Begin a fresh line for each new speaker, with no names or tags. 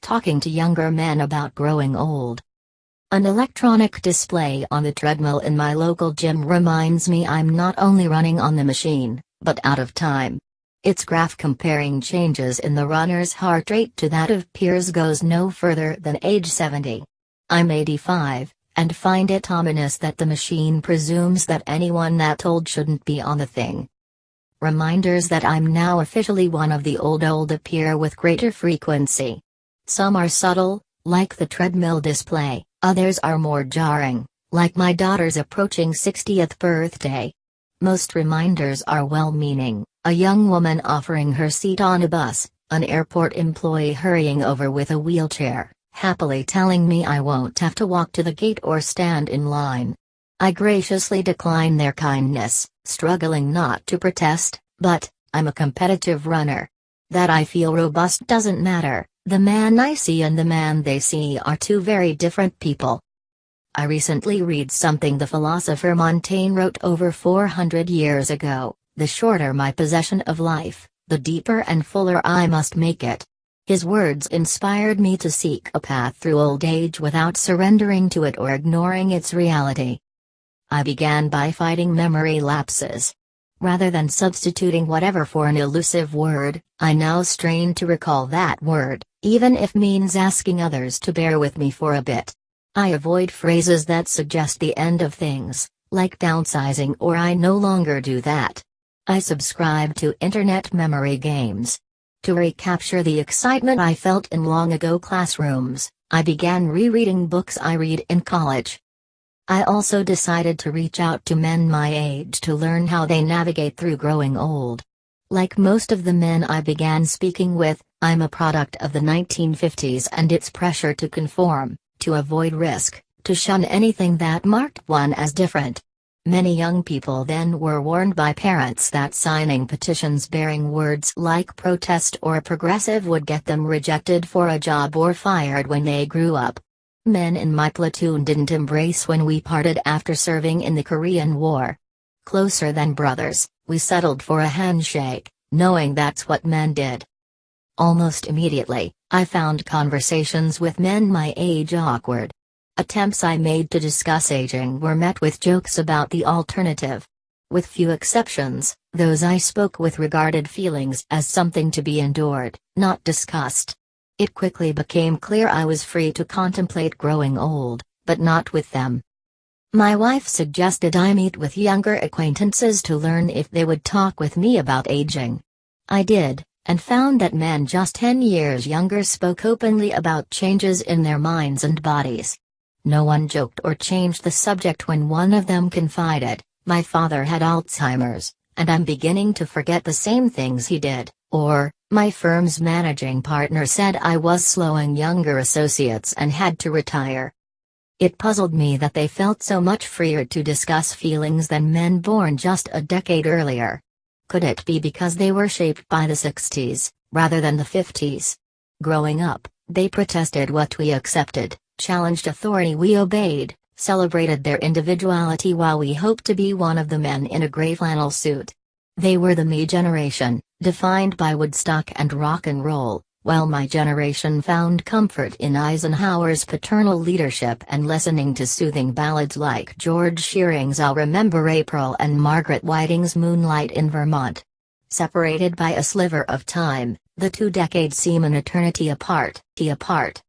talking to younger men about growing old. An electronic display on the treadmill in my local gym reminds me I'm not only running on the machine, but out of time. Its graph comparing changes in the runner's heart rate to that of peers goes no further than age 70. I'm 85, and find it ominous that the machine presumes that anyone that old shouldn't be on the thing. Reminders that I'm now officially one of the old appear with greater frequency. Some are subtle, like the treadmill display, others are more jarring, like my daughter's approaching 60th birthday. Most reminders are well-meaning, a young woman offering her seat on a bus, an airport employee hurrying over with a wheelchair, happily telling me I won't have to walk to the gate or stand in line. I graciously decline their kindness, struggling not to protest, but, I'm a competitive runner. That I feel robust doesn't matter, the man I see and the man they see are two very different people. I recently read something the philosopher Montaigne wrote over 400 years ago: the shorter my possession of life, the deeper and fuller I must make it. His words inspired me to seek a path through old age without surrendering to it or ignoring its reality. I began by fighting memory lapses. Rather than substituting whatever for an elusive word, I now strain to recall that word, even if means asking others to bear with me for a bit. I avoid phrases that suggest the end of things, like downsizing or I no longer do that. I subscribe to internet memory games. To recapture the excitement I felt in long-ago classrooms, I began rereading books I read in college. I also decided to reach out to men my age to learn how they navigate through growing old. Like most of the men I began speaking with, I'm a product of the 1950s and its pressure to conform, to avoid risk, to shun anything that marked one as different. Many young people then were warned by parents that signing petitions bearing words like protest or progressive would get them rejected for a job or fired when they grew up. Men in my platoon didn't embrace when we parted after serving in the Korean War. Closer than brothers, we settled for a handshake, knowing that's what men did. Almost immediately, I found conversations with men my age awkward. Attempts I made to discuss aging were met with jokes about the alternative. With few exceptions, those I spoke with regarded feelings as something to be endured, not discussed. It quickly became clear I was free to contemplate growing old, but not with them. My wife suggested I meet with younger acquaintances to learn if they would talk with me about aging. I did, and found that men just 10 years younger spoke openly about changes in their minds and bodies. No one joked or changed the subject when one of them confided, "My father had Alzheimer's, and I'm beginning to forget the same things he did," or, "My firm's managing partner said I was slowing younger associates and had to retire." It puzzled me that they felt so much freer to discuss feelings than men born just a decade earlier. Could it be because they were shaped by the 60s, rather than the 50s? Growing up, they protested what we accepted, challenged authority we obeyed, celebrated their individuality while we hoped to be one of the men in a gray flannel suit. They were the me generation, defined by Woodstock and rock and roll, while my generation found comfort in Eisenhower's paternal leadership and listening to soothing ballads like George Shearing's "I'll Remember April" and Margaret Whiting's "Moonlight in Vermont." Separated by a sliver of time, the two decades seem an eternity apart.